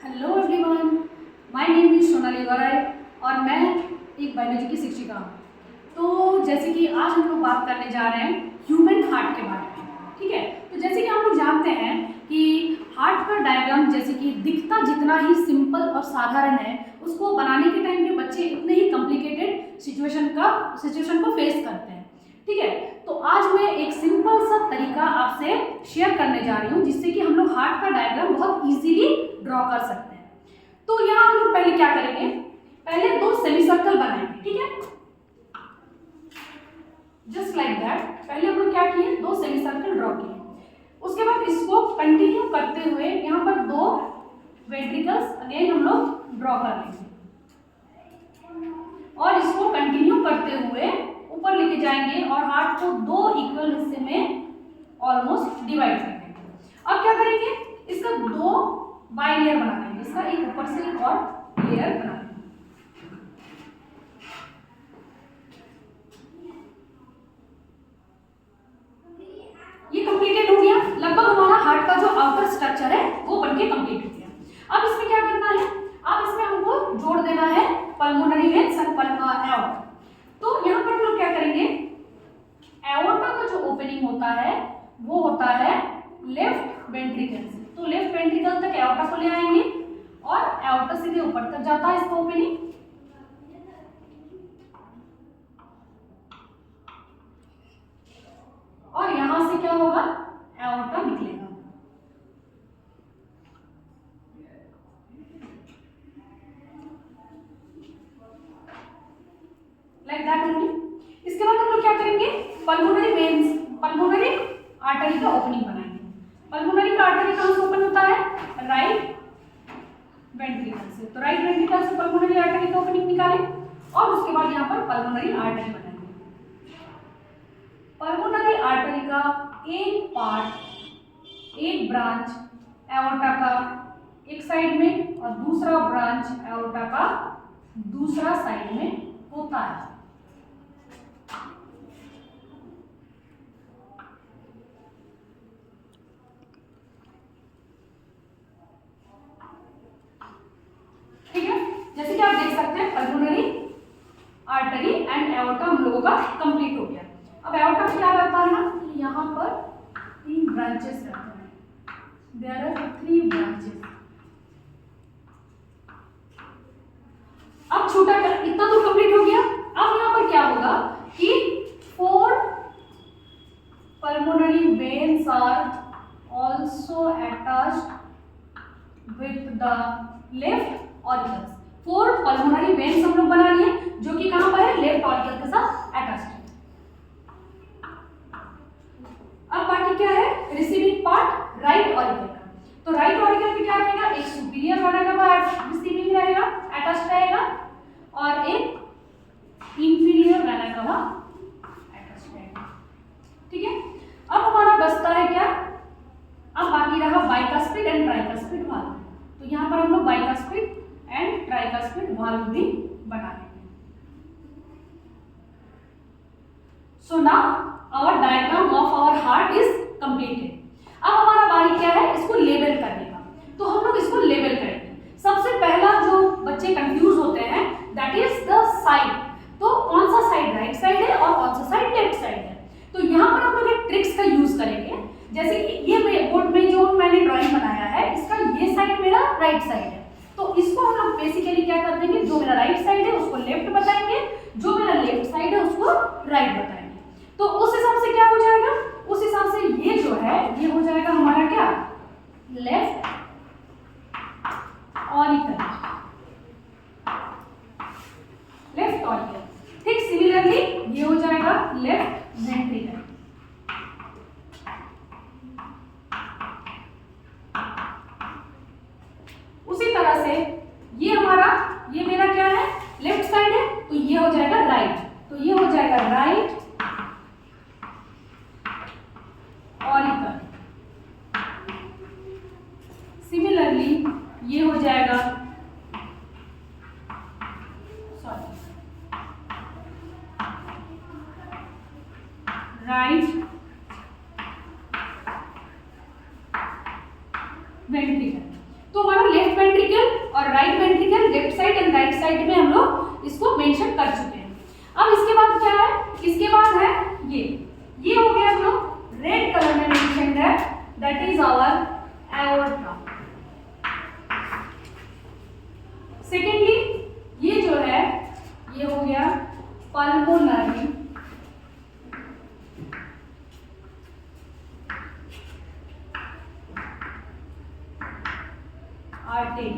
Hello everyone, my name is Sonali Gaurai और मैं एक बायोलॉजी की शिक्षिका हूँ। तो जैसे कि आज हम लोग बात करने जा रहे हैं ह्यूमन हार्ट के बारे में, ठीक है। तो जैसे कि हम लोग जानते हैं कि हार्ट का डायग्राम जैसे कि दिखता जितना ही सिंपल और साधारण है, उसको बनाने के टाइम में बच्चे इतने ही कॉम्प्लिकेटेड सिचुएशन को फेस करते हैं, ठीक है। तो आज मैं एक सिंपल सा तरीका आपसे शेयर करने जा रही हूँ जिससे कि हम लोग हार्ट का डायग्राम बहुत इजीली ड्रॉ कर सकते हैं। तो यहाँ हम लोग पहले क्या करेंगे, पहले दो सेमी सर्कल बनाएंगे, ठीक है, जस्ट लाइक दैट। पहले हम लोग क्या किए, दो सेमी सर्कल ड्रॉ किए। उसके बाद इसको कंटिन्यू करते हुए यहाँ पर दो वेंट्रिकल्स अगेन हम लोग ड्रॉ कर लेंगे और इसको कंटिन्यू करते हुए ऊपर लेके जाएंगे और हार्ट को दो इक्वल हिस्से में ऑलमोस्ट डिवाइड कर देंगे। अब क्या करेंगे, इसका दो बाई लेयर बना देंगे, इसका एक ऊपर से एक और लेयर बना देंगे। ये कंप्लीटेड हो गया। लगभग हमारा हार्ट का जो आउटर स्ट्रक्चर है वो बनके कंप्लीट हो गया। अब इसमें क्या करना है, अब इसमें हमको जोड़ देना है पल्मोनरी वेन्स और एओर्टा। तो यहाँ पर हम लोग क्या करेंगे, एओर्टा का जो ओपनिंग होता है वो होता है लेफ्ट वेंट्रिकल से। तो लेफ्ट वेंट्रिकल तक एओर्टा को ले आएंगे और एओर्टा सीधे ऊपर तक जाता है इसका ओपनिंग। और यहां से क्या होगा, एओर्टा निकलेगा। Like that only. इसके बाद हम लोग क्या करेंगे, पल्मोनरी वेन्स, पल्मोनरी आर्टरी का ओपनिंग बनाएंगे। पल्मोनरी का आर्टरी कहां से ओपन होता है, राइट वेंट्रिकल से। तो राइट वेंट्रिकल से पल्मोनरी आर्टरी का ओपनिंग निकालें और उसके बाद यहाँ पर पल्मोनरी आर्टरी बनाएंगे। पल्मोनरी आर्टरी का एक पार्ट, एक ब्रांच एओर्टा का एक साइड में और दूसरा ब्रांच एओर्टा का दूसरा साइड में होता है। ठीक है, जैसे कि आप देख सकते हैं पल्मोनरी आर्टरी एंड एओर्टा हम लोगों का कंप्लीट हो गया। अब एओर्टा में क्या रहता है ना, यहाँ पर तीन ब्रांचेस रहते हैं, देयर आर 3 ब्रांचेस। अब छोटा इतना तो कंप्लीट हो गया। अब यहाँ पर क्या होगा कि 4 pulmonary veins are also attached with the left auricles। 4 pulmonary veins हम लोग बना लिए जो कि कहां पर है, लेफ्ट ऑरिकल के साथ अटैच्ड है। अब बाकी क्या है, रिसीविंग पार्ट राइट ऑरिकल का। तो राइट ऑरिकल पे क्या रहेगा, एक सुपीरियर वाला का रिसीविंग रहेगा, अटैच्ड रहेगा और एक इंफीरियर वाला का अटैच्ड रहेगा, ठीक है। अब हमारा बचता है क्या, अब बाकी रहा बाइकास्पिड एंड ट्राइकास्पिड वाल्व। तो यहाँ पर हम लोग बाइकास्पिड एंड ट्राइकास्पिड वाल्व भी बना लेंगे। So now our diagram of our heart is completed. अब हमारा बारी क्या है, इसको लेबल करने का। तो हम लोग इसको लेबल करेंगे। सबसे पहला जो बच्चे कंफ्यूज होते हैं दैट इज द साइड। तो कौन सा साइड राइट साइड है और कौन सा साइड लेफ्ट साइड है। तो यहाँ पर हम लोग एक ट्रिक्स का यूज करेंगे। जैसे कि ये बोर्ड में जो मैंने ड्राइंग बनाया है, इसका ये साइड मेरा राइट साइड है। तो इसको हम लोग बेसिकली क्या कर देंगे, जो मेरा राइट साइड है उसको लेफ्ट बताएंगे, जो मेरा लेफ्ट साइड है उसको राइट बताएंगे। तो उस हिसाब से क्या हो जाएगा, उस हिसाब से ये जो है ये हो जाएगा हमारा क्या, लेफ्ट ऑरिकल, लेफ्ट ऑरिकल। ठीक सिमिलरली ये हो जाएगा लेफ्ट वेंट्रिकल। उसी तरह से ये मेरा क्या है, लेफ्ट साइड है, तो ये हो जाएगा राइट। तो ये हो जाएगा राइट ऑरिकल। सिमिलरली ये हो जाएगा राइट वेंट्रिकल। तो हमारा लेफ्ट वेंट्रिकल और right ventricle, left side and right side में हम लोग इसको मेंशन कर चुके हैं। अब इसके बाद क्या है, इसके बाद है ये हो गया हम लोग रेड कलर में मेंशन है, that is our aorta. Secondly ये जो है ये हो गया पल्मोनरी आर्टरी।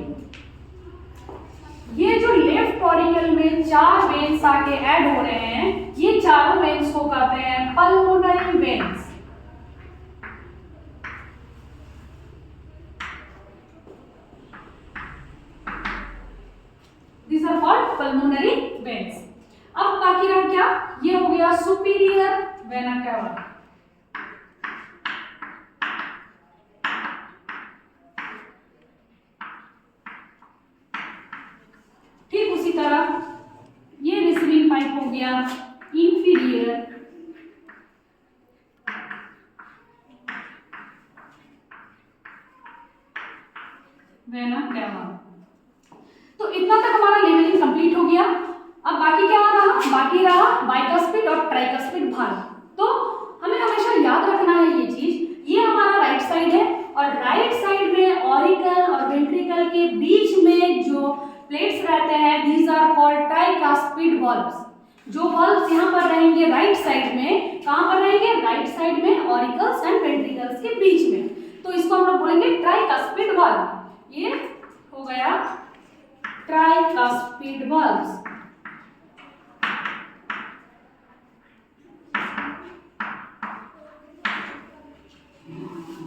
ये जो लेफ्ट ऑरिकल में 4 वेन्स आके ऐड हो रहे हैं, ये चारों वेन्स को कहते हैं pulmonary veins. These are called pulmonary veins. अब बाकी रहा क्या, ये हो गया सुपीरियर वेना केवा। ठीक उसी तरह ये रिसीविंग पाइप हो गया इंफीरियर वेना केवा। तो इतना तक हमारा लेवलिंग कंप्लीट हो गया। अब बाकी क्या रहा, बाकी रहा बाइकस्पिड और ट्राइकस्पिड भाग। तो हमें हमेशा याद रखना है ये चीज, ये हमारा राइट साइड है और राइट साइड में ऑरिकल और वेंट्रिकल के बीच में जो प्लेट्स रहते हैं, these are called tricuspid valves. जो वॉल्व्स यहाँ पर रहेंगे राइट साइड में, कहाँ पर रहेंगे, राइट साइड में ऑरिकल्स एंड वेंट्रिकल्स के बीच में, तो इसको हम लोग बोलेंगे ट्राइकस्पिड वॉल्व। ये हो गया ट्राइकस्पिड वॉल्व्स।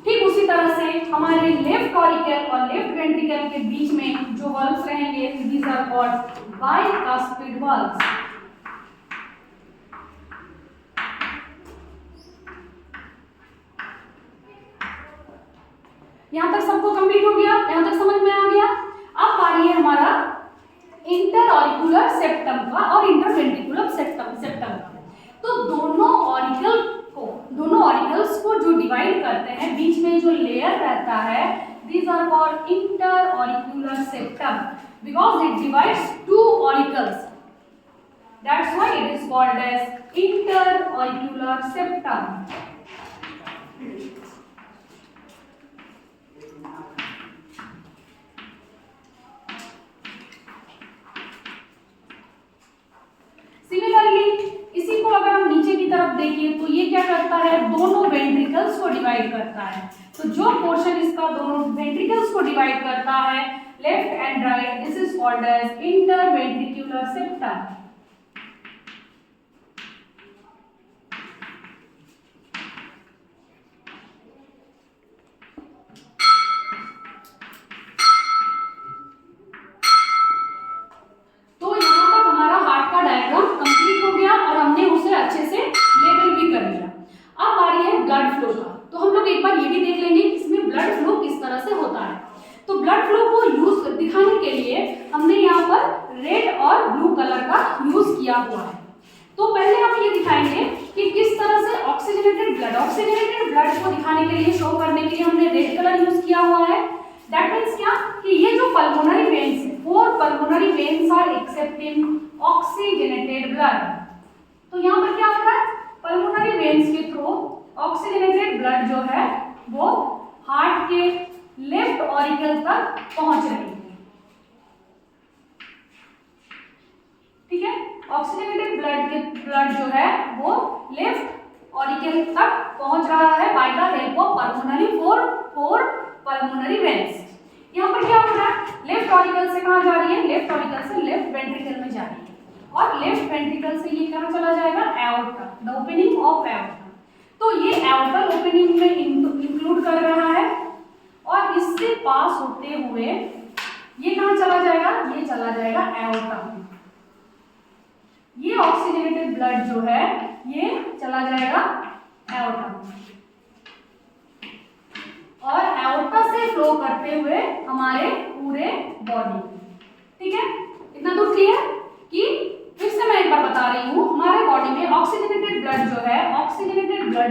ठीक उसी तरह से हमारे लेफ्ट ऑरिकल और लेफ्ट वेंट्रिकल के बीच में जो वॉल्व्स रहेंगे, these are called bicuspid valves. यहां तक सबको कंप्लीट हो गया, यहां तक समझ में आ गया। अब आ रही है हमारा इंटर ऑरिकुलर सेप्टम का और इंटरवेंट्रिकुलर सेप्टम का। तो दोनों ऑरिकल्स को जो डिवाइड करते हैं, बीच में जो लेयर रहता है, these are called inter-auricular septum because it divides 2 auricles. That's why it is called as inter-auricular septum. Similarly इसी को अगर हम नीचे की तरफ देखें तो ये क्या करता है, दोनों वेंट्रिकल्स को डिवाइड करता है। तो जो पोर्शन इसका दोनों वेंट्रिकल्स को डिवाइड करता है, left and right, this is called as interventricular septum. तो यहाँ तक हमारा हार्ट का डायग्राम कंप्लीट हो गया और हमने उसे अच्छे से लेबल भी कर लिया। अब आ रही है ब्लड फ्लो का। तो हम लोग एक बार ये भी देख लेंगे इसमें ब्लड फ्लो किस तरह से होता है। तो ब्लड फ्लो को यूज दिखाने के लिए हमने यहाँ पर रेड और ब्लू कलर का यूज किया हुआ है। तो पहले हम ये दिखाएंगे कि किस तरह से ऑक्सीजनेटेड ब्लड को दिखाने के लिए, शो करने के लिए हमने रेड कलर यूज किया हुआ है। दैट मीन्स क्या कि ये जो पल्मोनरी वेन्स है, 4 pulmonary veins are accepting oxygenated blood. तो यहाँ पर क्या हो रहा है, पल्मोनरी वेन्स के थ्रू ऑक्सीजनेटेड ब्लड जो है वो हार्ट के लेफ्ट ऑरिकल तक पहुंच रही है। ठीक है, ऑक्सीजनेटेड ब्लड जो है वो लेफ्ट ऑरिकल तक पहुंच रहा है by the help of four pulmonary veins. यहाँ पर क्या हो रहा है, लेफ्ट ऑरिकल से कहाँ जा रही है, लेफ्ट ऑरिकल से लेफ्ट वेंट्रिकल में जा रही है और लेफ्ट वेंट्रिकल से ये कहाँ चला जाएगा, aorta, the opening of aorta. तो ये एओर्टल ओपनिंग में इंक्लूड कर रहा है और इससे पास होते हुए ये कहाँ चला जाएगा, ये चला जाएगा एओर्टा में। ये ऑक्सीजनेटेड ब्लड जो है ये चला जाएगा एओर्टा में और एओर्टा से फ्लो करते हुए हमारे पूरे बॉडी। ठीक है, इतना तो क्लियर कि फिर से मैं एक बार बता रही हूँ, हमारे बॉडी में ऑक्सीजनेटेड ब्लड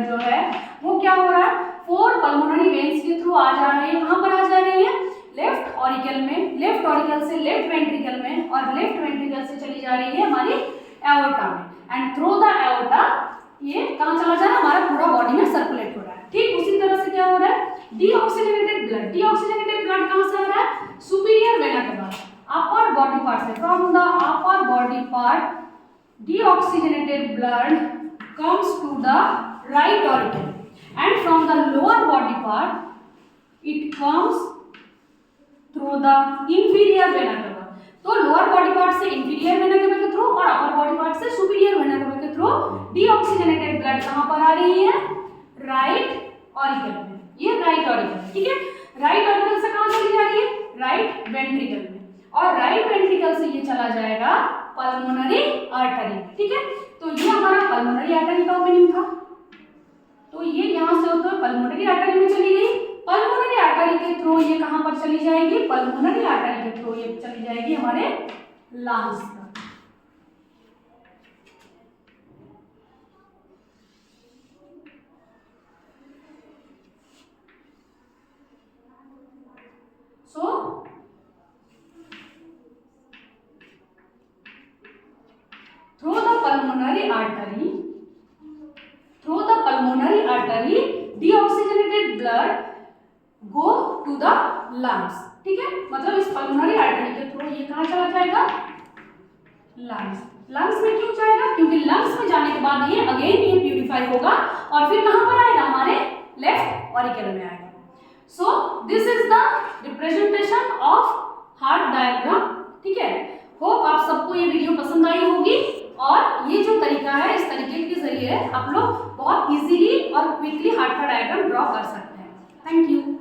जो है वो क्या हो रहा है, 4 पल्मोनरी वेन्स के थ्रू आ जा रहे हैं। कहाँ पर आ जा रहे हैं, लेफ्ट ऑरिकल में, लेफ्ट ऑरिकल से लेफ्ट वेंट्रिकल में, और लेफ्ट वेंट्रिकल से चली जा रही है हमारी एओर्टा में, एंड थ्रू द एओर्टा ये कहाँ चला जा रहा है, हमारा पूरा बॉडी में सर्कुलेट हो रहा है। ठीक उसी तरह से क्या हो रहा है, डीऑक्सीजनेटेड ब्लड, डीऑक्सीजनेटेड ब्लड कहाँ से आ रहा है, सुपीरियर वेना के पास, अपर बॉडी पार्ट से, from the upper body part deoxygenated blood comes to the right auricle, and from the lower body part it comes through the inferior vena cava। तो lower body part से inferior vena cava के through और upper body part से superior vena cava के through deoxygenated blood कहां पर आ रही है, राइट ऑरिकल में। ये राइट ऑरिकल, ठीक है, राइट ऑरिकल से कहां चली जा रही है, राइट वेंट्रिकल में, और राइट वेंट्रिकल से ये चला जाएगा पल्मोनरी आर्टरी, ठीक है। तो ये हमारा पल्मोनरी आर्टरी का ओपनिंग था, तो ये यहाँ से होकर पल्मोनरी आर्टरी में चली गई, पल्मोनरी आर्टरी के थ्रू ये कहाँ पर चली जाएगी, पल्मोनरी आर्टरी के थ्रू ये चली जाएगी हमारे लंग्स पर। सो through the pulmonary artery deoxygenated blood go to the lungs, ठीक है, मतलब इस पल्मोनरी आर्टरी के थ्रू ये कहाँ चला जाएगा, लंग्स। लंग्स में क्यों जाएगा, क्योंकि लंग्स में जाने के बाद ये अगेन ये प्यूरिफाई होगा और फिर कहाँ पर आएगा, हमारे लेफ्ट ऑरिकल में आएगा। So this is the representation of heart diagram, ठीक है। होप आप सबको ये वीडियो पसंद आई होगी, और ये जो तरीका है इस तरीके के जरिए आप लोग बहुत इजीली और क्विकली हार्ट का डायग्राम ड्रॉ कर सकते हैं। Thank you.